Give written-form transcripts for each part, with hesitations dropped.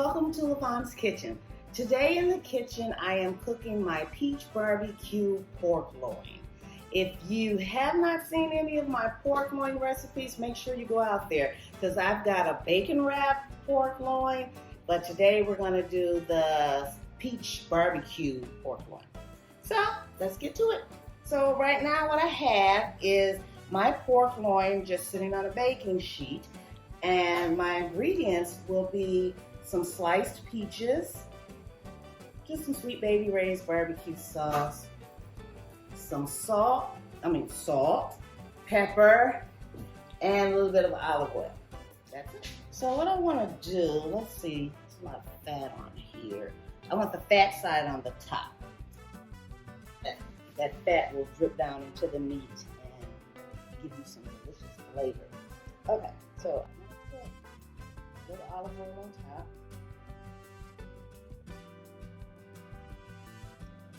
welcome to Lavonne's Kitchen. Today in the kitchen, I am cooking my peach barbecue pork loin. If you have not seen any of my pork loin recipes, make sure you go out there because I've got a bacon wrapped pork loin, but today we're going to do the peach barbecue pork loin. So let's get to it. So right now what I have is my pork loin just sitting on a baking sheet, and my ingredients will be some sliced peaches, just some Sweet Baby Ray's barbecue sauce, some salt, pepper, and a little bit of olive oil. That's it. So what I want to do, let's see, there's a lot of fat on here. I want the fat side on the top. That fat will drip down into the meat and give you some delicious flavor. Okay, so I'm going to put a little olive oil on top.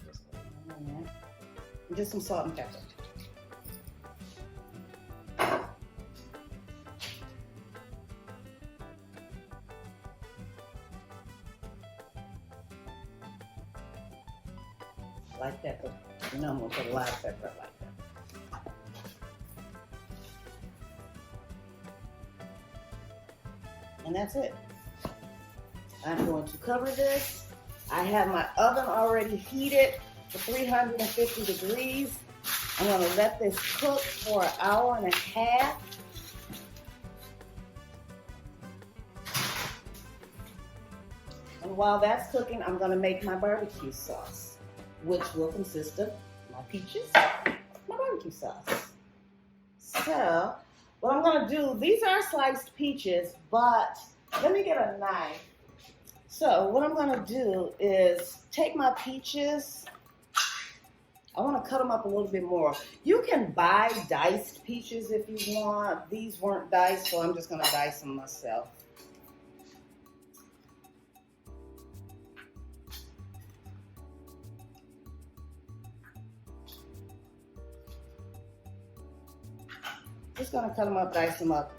Just put it in there. And just some salt and pepper. Like pepper. You know I'm going to put a lot of pepper like that. And that's it. I'm going to cover this. I have my oven already heated to 350 degrees. I'm going to let this cook for an hour and a half. And while that's cooking, I'm going to make my barbecue sauce, which will consist of my peaches, my barbecue sauce. So, what I'm going to do, these are sliced peaches, but let me get a knife. So, what I'm going to do is take my peaches. I want to cut them up a little bit more. You can buy diced peaches if you want. These weren't diced, so I'm just going to dice them myself. Just gonna cut them up, dice them up.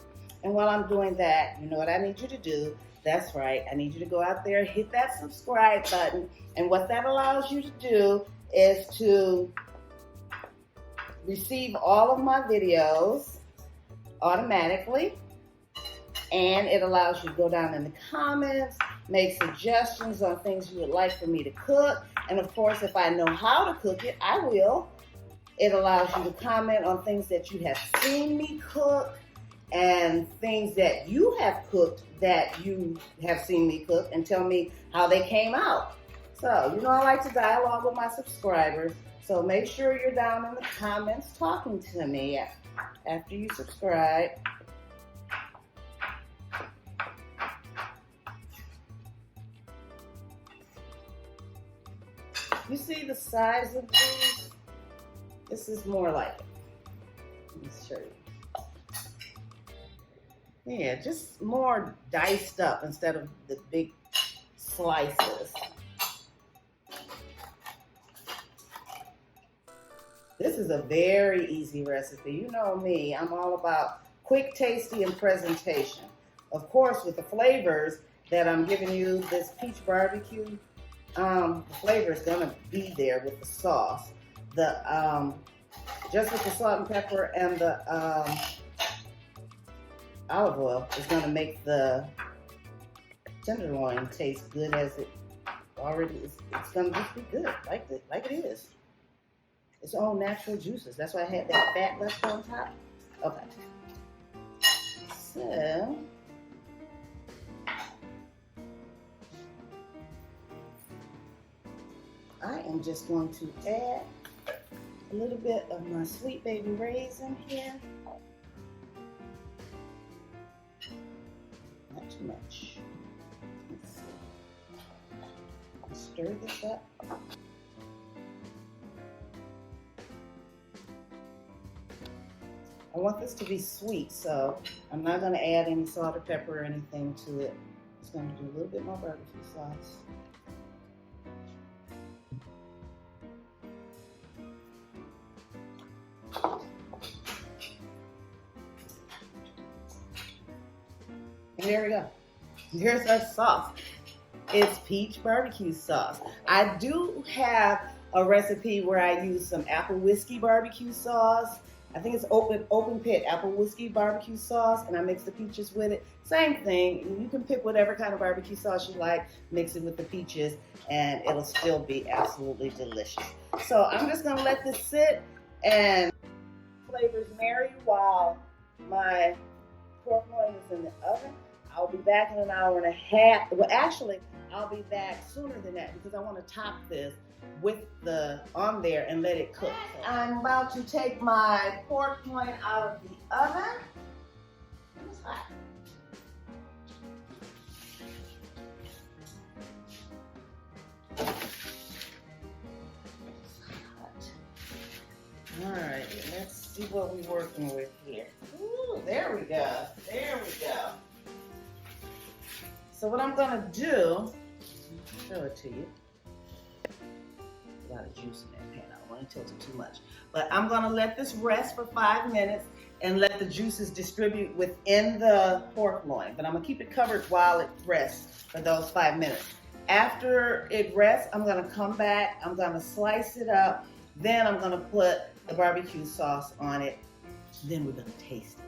And while I'm doing that, you know what I need you to do? That's right, I need you to go out there, hit that subscribe button. And what that allows you to do is to receive all of my videos automatically. And it allows you to go down in the comments, make suggestions on things you would like for me to cook. And of course, if I know how to cook it, I will. It allows you to comment on things that you have seen me cook and things that you have cooked that you have seen me cook and tell me how they came out. So, you know I like to dialogue with my subscribers, so make sure you're down in the comments talking to me after you subscribe. You see the size of these? This is more like it. Let me show you. Yeah, just more diced up instead of the big slices. This is a very easy recipe. You know me, I'm all about quick, tasty, and presentation. Of course, with the flavors that I'm giving you, this peach barbecue, the flavor is gonna be there with the sauce. Just with the salt and pepper and the olive oil is going to make the tenderloin taste good as it already is. It's going to just be good, like it is. Its own natural juices. That's why I had that fat left on top. Okay. So, I am just going to add a little bit of my Sweet Baby Ray's in here. Not too much. Let's see. Stir this up. I want this to be sweet, so I'm not going to add any salt or pepper or anything to it. Just going to do a little bit more barbecue sauce. And there we go. Here's our sauce. It's peach barbecue sauce. I do have a recipe where I use some apple whiskey barbecue sauce. I think it's open pit apple whiskey barbecue sauce, and I mix the peaches with it. Same thing. You can pick whatever kind of barbecue sauce you like, mix it with the peaches, and it'll still be absolutely delicious. So I'm just gonna let this sit and flavors marry while my pork loin is in the oven. I'll be back in an hour and a half. Well, actually, I'll be back sooner than that because I want to top this with the on there and let it cook. I'm about to take my pork loin out of the oven. It's hot. All right, let's see what we're working with here. Ooh, there we go. There we go. So what I'm gonna do, show it to you. A lot of juice in that pan. I don't want to tilt it too much. But I'm gonna let this rest for 5 minutes and let the juices distribute within the pork loin. But I'm gonna keep it covered while it rests for those 5 minutes. After it rests, I'm gonna come back, I'm gonna slice it up, then I'm gonna put the barbecue sauce on it, then we're gonna taste it.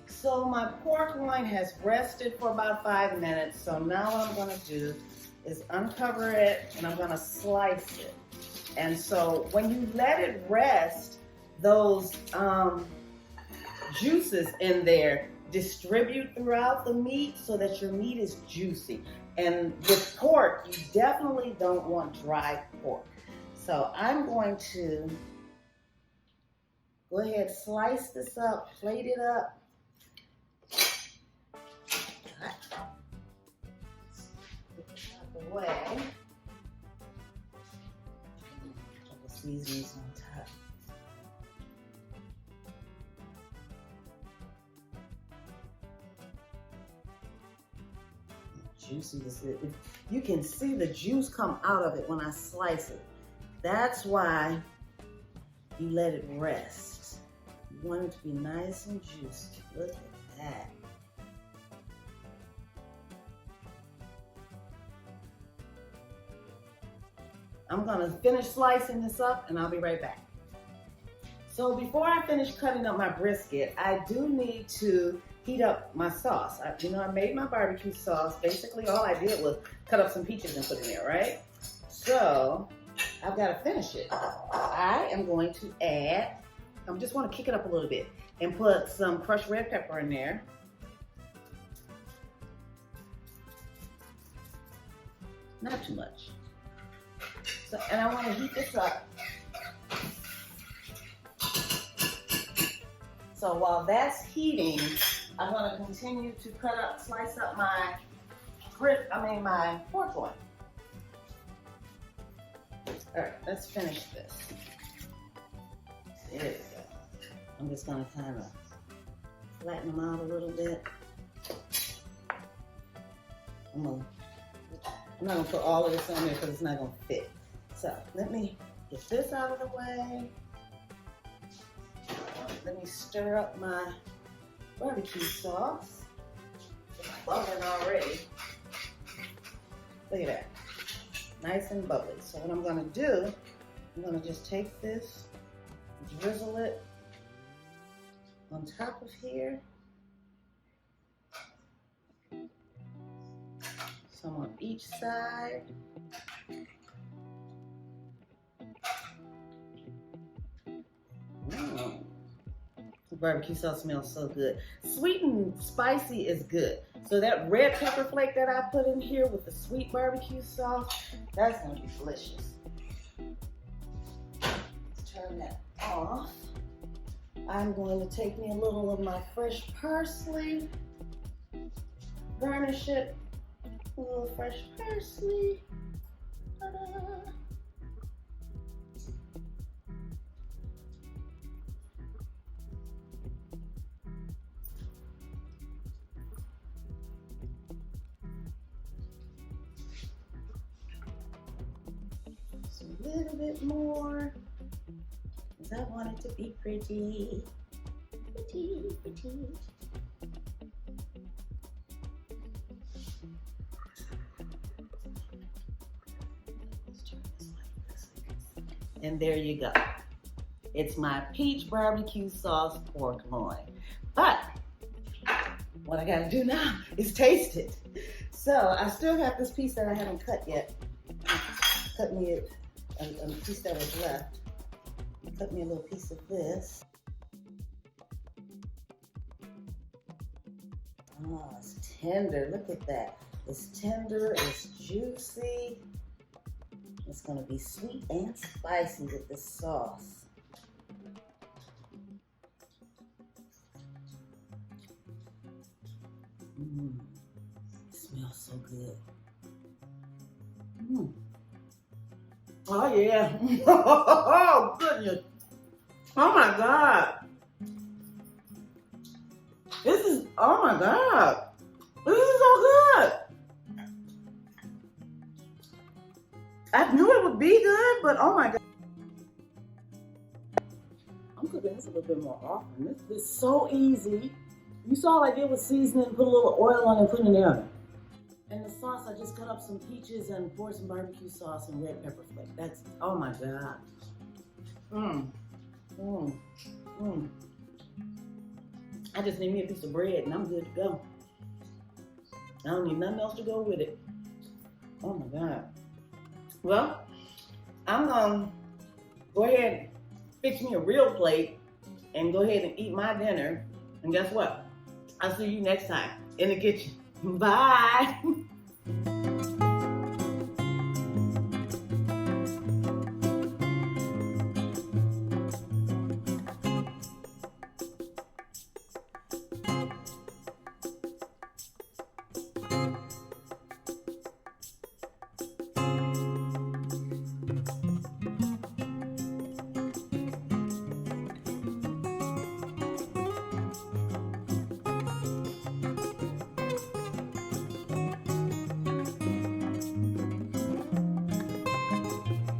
So my pork loin has rested for about 5 minutes, so now what I'm gonna do is uncover it and I'm gonna slice it. And so when you let it rest, those juices in there distribute throughout the meat so that your meat is juicy. And with pork, you definitely don't want dry pork. So I'm going to go ahead, slice this up, plate it up. Put this out the way. Couple seasonings on top. Juicy is it. You can see the juice come out of it when I slice it. That's why you let it rest. You want it to be nice and juicy. Look at that. I'm gonna finish slicing this up and I'll be right back. So before I finish cutting up my brisket, I do need to heat up my sauce. I made my barbecue sauce. Basically all I did was cut up some peaches and put in there, right? So I've got to finish it. I am going to add, I just want to kick it up a little bit and put some crushed red pepper in there. Not too much. So, and I want to heat this up. So while that's heating, I'm going to continue to slice up my pork loin. All right, let's finish this. There we go. I'm just gonna kind of flatten them out a little bit. I'm not gonna put all of this on there because it's not gonna fit. So let me get this out of the way. Let me stir up my barbecue sauce. It's bubbling already. Look at that. Nice and bubbly. So what I'm gonna do, I'm gonna just take this, drizzle it on top of here. Some on each side. The barbecue sauce smells so good. Sweet and spicy is good. So that red pepper flake that I put in here with the sweet barbecue sauce, that's gonna be delicious. Let's turn that off. I'm going to take me a little of my fresh parsley, garnish it with a little fresh parsley. Ta-da. A little bit more, because I want it to be pretty. Pretty, pretty. And there you go. It's my peach barbecue sauce pork loin. But what I gotta do now is taste it. So I still have this piece that I haven't cut yet. Cut me a piece that was left. Cut me a little piece of this. Oh, it's tender. Look at that. It's tender, it's juicy. It's gonna be sweet and spicy with this sauce. It smells so good. Oh yeah. Oh goodness. Oh my God. Oh my God. This is so good. I knew it would be good, but oh my God. I'm cooking this a little bit more often. This is so easy. You saw what I did with seasoning, put a little oil on and put it in the oven. And the sauce, I just cut up some peaches and poured some barbecue sauce and red pepper flake. That's, oh my God. I just need me a piece of bread and I'm good to go. I don't need nothing else to go with it. Oh my God. Well, I'm gonna go ahead and fix me a real plate and go ahead and eat my dinner. And guess what? I'll see you next time in the kitchen. Bye.